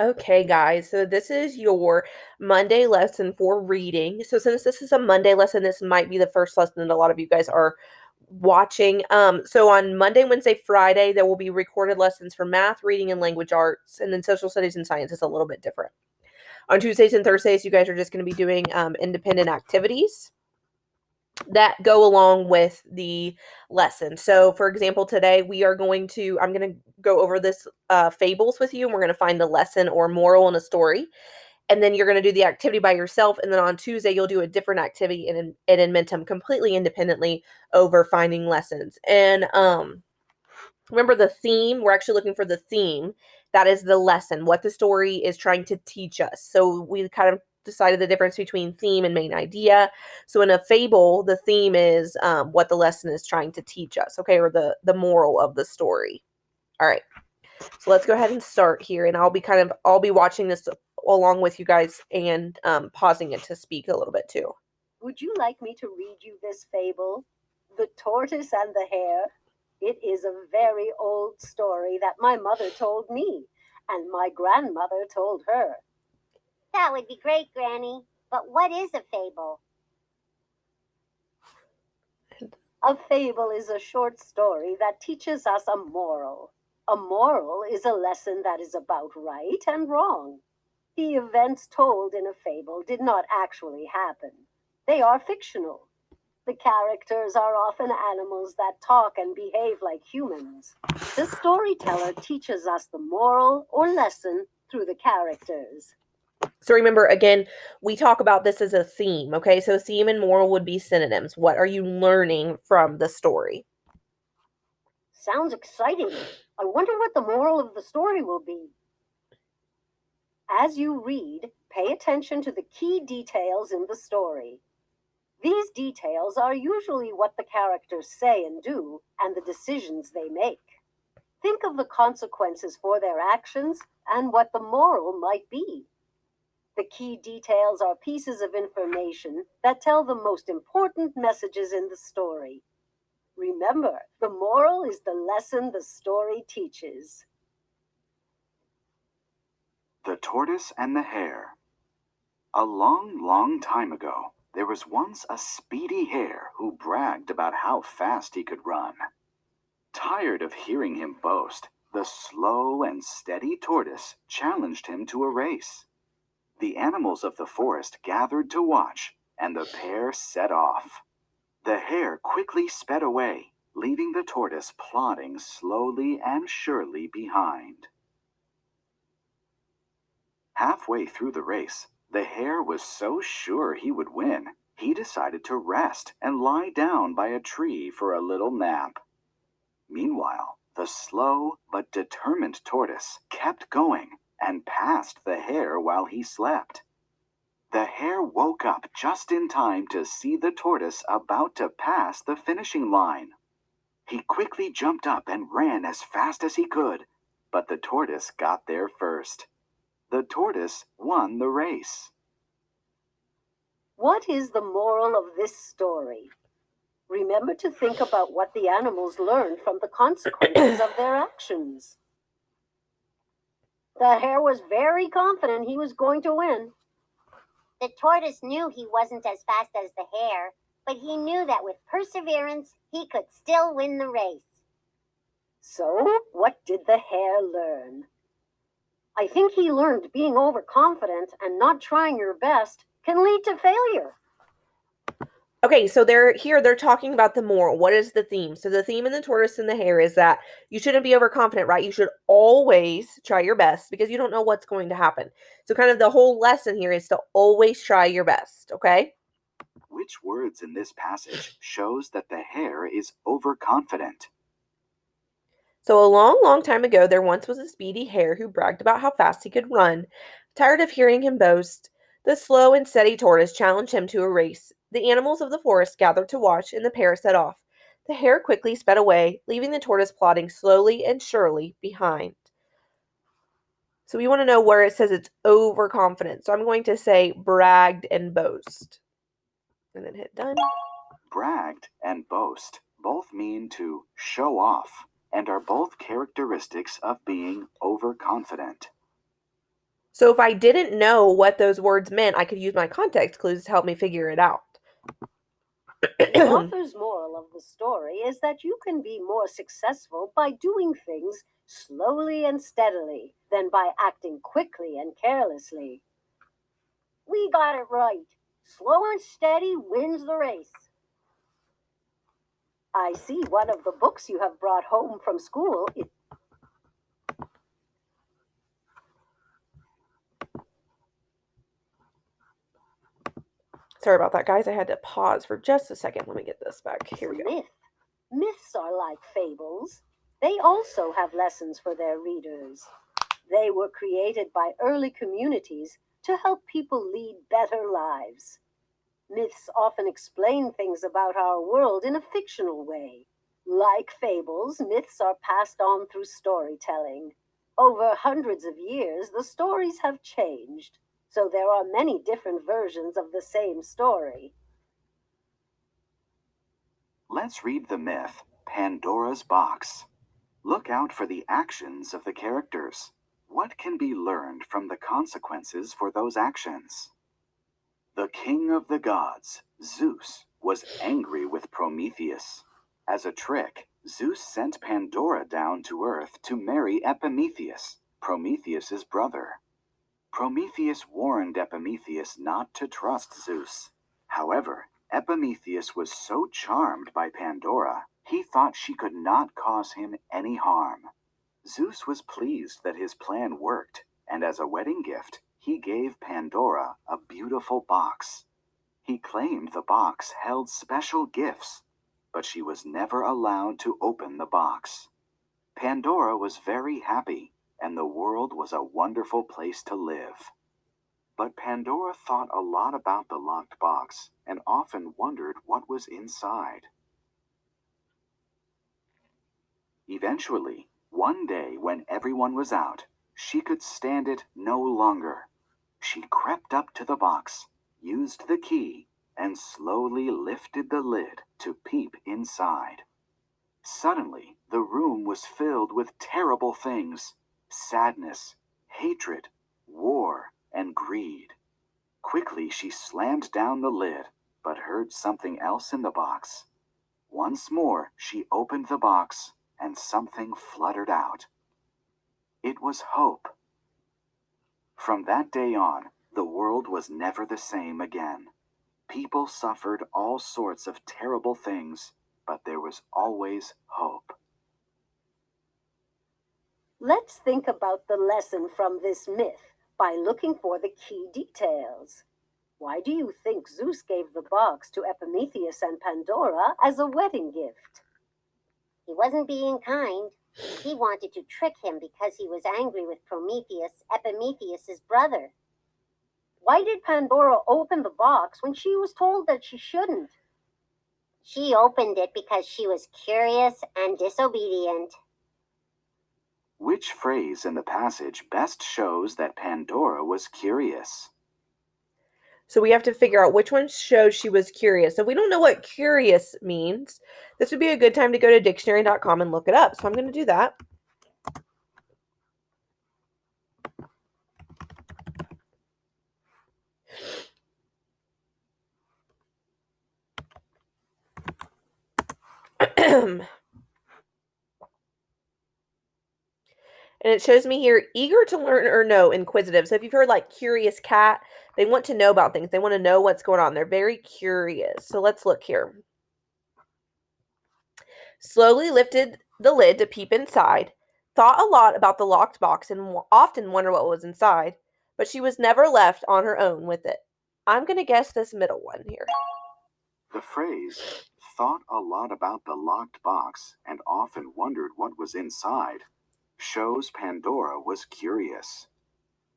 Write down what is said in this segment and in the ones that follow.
Okay, guys, so this is your Monday lesson for reading. So since this is a Monday lesson, this might be the first lesson that a lot of you guys are watching. So on Monday, Wednesday, Friday, there will be recorded lessons for math, reading, and language arts, and then social studies and science is a little bit different. On Tuesdays and Thursdays, you guys are just going to be doing independent activities that go along with the lesson. So, for example, today I'm going to go over this fables with you, and we're going to find the lesson or moral in a story. And then you're going to do the activity by yourself. And then on Tuesday, you'll do a different activity in Inventum completely independently over finding lessons. And remember the theme, we're actually looking for the theme. That is the lesson, what the story is trying to teach us. So we kind of decided the difference between theme and main idea. So in a fable, the theme is what the lesson is trying to teach us, okay, or the moral of the story. All right. So let's go ahead and start here, and I'll be watching this along with you guys and pausing it to speak a little bit too. Would you like me to read you this fable, The Tortoise and the Hare? It is a very old story that my mother told me, and my grandmother told her. That would be great, Granny. But what is a fable? A fable is a short story that teaches us a moral. A moral is a lesson that is about right and wrong. The events told in a fable did not actually happen. They are fictional. The characters are often animals that talk and behave like humans. The storyteller teaches us the moral or lesson through the characters. So remember, again, we talk about this as a theme, okay? So theme and moral would be synonyms. What are you learning from the story? Sounds exciting. I wonder what the moral of the story will be. As you read, pay attention to the key details in the story. These details are usually what the characters say and do, and the decisions they make. Think of the consequences for their actions and what the moral might be. The key details are pieces of information that tell the most important messages in the story. Remember, the moral is the lesson the story teaches. The Tortoise and the Hare. A long, long time ago, there was once a speedy hare who bragged about how fast he could run. Tired of hearing him boast, the slow and steady tortoise challenged him to a race. The animals of the forest gathered to watch, and the pair set off. The hare quickly sped away, leaving the tortoise plodding slowly and surely behind. Halfway through the race, the hare was so sure he would win, he decided to rest and lie down by a tree for a little nap. Meanwhile, the slow but determined tortoise kept going and passed the hare while he slept. The hare woke up just in time to see the tortoise about to pass the finishing line. He quickly jumped up and ran as fast as he could, but the tortoise got there first. The tortoise won the race. What is the moral of this story? Remember to think about what the animals learned from the consequences of their actions. The hare was very confident he was going to win. The tortoise knew he wasn't as fast as the hare, but he knew that with perseverance, he could still win the race. So, what did the hare learn? I think he learned being overconfident and not trying your best can lead to failure. Okay, so they're talking about the moral. What is the theme? So the theme in the tortoise and the hare is that you shouldn't be overconfident, right? You should always try your best because you don't know what's going to happen. So kind of the whole lesson here is to always try your best, okay? Which words in this passage shows that the hare is overconfident? So a long, long time ago, there once was a speedy hare who bragged about how fast he could run. Tired of hearing him boast, the slow and steady tortoise challenged him to a race. The animals of the forest gathered to watch, and the pair set off. The hare quickly sped away, leaving the tortoise plodding slowly and surely behind. So we want to know where it says it's overconfident. So I'm going to say bragged and boast. And then hit done. Bragged and boast both mean to show off and are both characteristics of being overconfident. So if I didn't know what those words meant, I could use my context clues to help me figure it out. The author's moral of the story is that you can be more successful by doing things slowly and steadily than by acting quickly and carelessly. We got it right. Slow and steady wins the race. I see one of the books you have brought home from school. Sorry about that, guys. I had to pause for just a second. Let me get this back. Here we go. Myths are like fables. They also have lessons for their readers. They were created by early communities to help people lead better lives. Myths often explain things about our world in a fictional way. Like fables, myths are passed on through storytelling. Over hundreds of years, the stories have changed, so there are many different versions of the same story. Let's read the myth, Pandora's Box. Look out for the actions of the characters. What can be learned from the consequences for those actions? The king of the gods, Zeus, was angry with Prometheus. As a trick, Zeus sent Pandora down to Earth to marry Epimetheus, Prometheus's brother. Prometheus warned Epimetheus not to trust Zeus. However, Epimetheus was so charmed by Pandora, he thought she could not cause him any harm. Zeus was pleased that his plan worked, and as a wedding gift, he gave Pandora a beautiful box. He claimed the box held special gifts, but she was never allowed to open the box. Pandora was very happy, and the world was a wonderful place to live. But Pandora thought a lot about the locked box and often wondered what was inside. Eventually, one day when everyone was out, she could stand it no longer. She crept up to the box, used the key, and slowly lifted the lid to peep inside. Suddenly, the room was filled with terrible things: sadness, hatred, war, and greed. Quickly, she slammed down the lid, but heard something else in the box. Once more, she opened the box, and something fluttered out. It was hope. From that day on, the world was never the same again. People suffered all sorts of terrible things, but there was always hope. Let's think about the lesson from this myth by looking for the key details. Why do you think Zeus gave the box to Epimetheus and Pandora as a wedding gift? He wasn't being kind. He wanted to trick him because he was angry with Prometheus, Epimetheus's brother. Why did Pandora open the box when she was told that she shouldn't? She opened it because she was curious and disobedient. Which phrase in the passage best shows that Pandora was curious? So we have to figure out which one shows she was curious. If we don't know what curious means, this would be a good time to go to dictionary.com and look it up. So I'm going to do that. And it shows me here, eager to learn or know, inquisitive. So if you've heard like curious cat, they want to know about things. They want to know what's going on. They're very curious. So let's look here. Slowly lifted the lid to peep inside. Thought a lot about the locked box and often wondered what was inside. But she was never left on her own with it. I'm going to guess this middle one here. The phrase, thought a lot about the locked box and often wondered what was inside, shows Pandora was curious.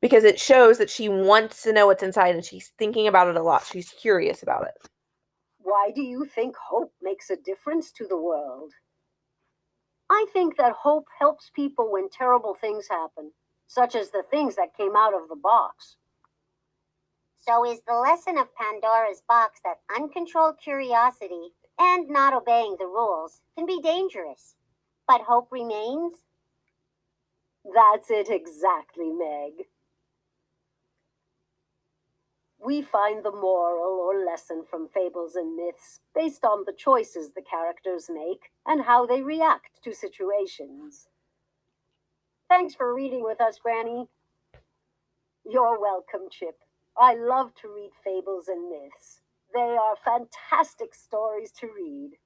Because it shows that she wants to know what's inside and she's thinking about it a lot. She's curious about it. Why do you think hope makes a difference to the world? I think that hope helps people when terrible things happen, such as the things that came out of the box. So is the lesson of Pandora's box that uncontrolled curiosity and not obeying the rules can be dangerous, but hope remains? That's it exactly, Meg. We find the moral or lesson from fables and myths based on the choices the characters make and how they react to situations. Thanks for reading with us, Granny. You're welcome, Chip. I love to read fables and myths. They are fantastic stories to read.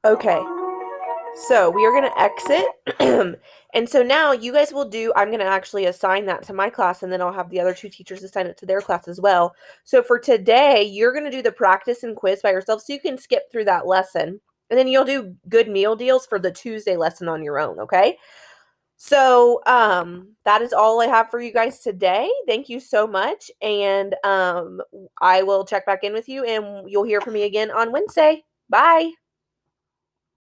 Okay. So we are going to exit. And so now you guys will do, I'm going to actually assign that to my class, and then I'll have the other two teachers assign it to their class as well. So for today, you're going to do the practice and quiz by yourself, so you can skip through that lesson. And then you'll do good meal deals for the Tuesday lesson on your own, okay? So that is all I have for you guys today. Thank you so much. And I will check back in with you, and you'll hear from me again on Wednesday. Bye.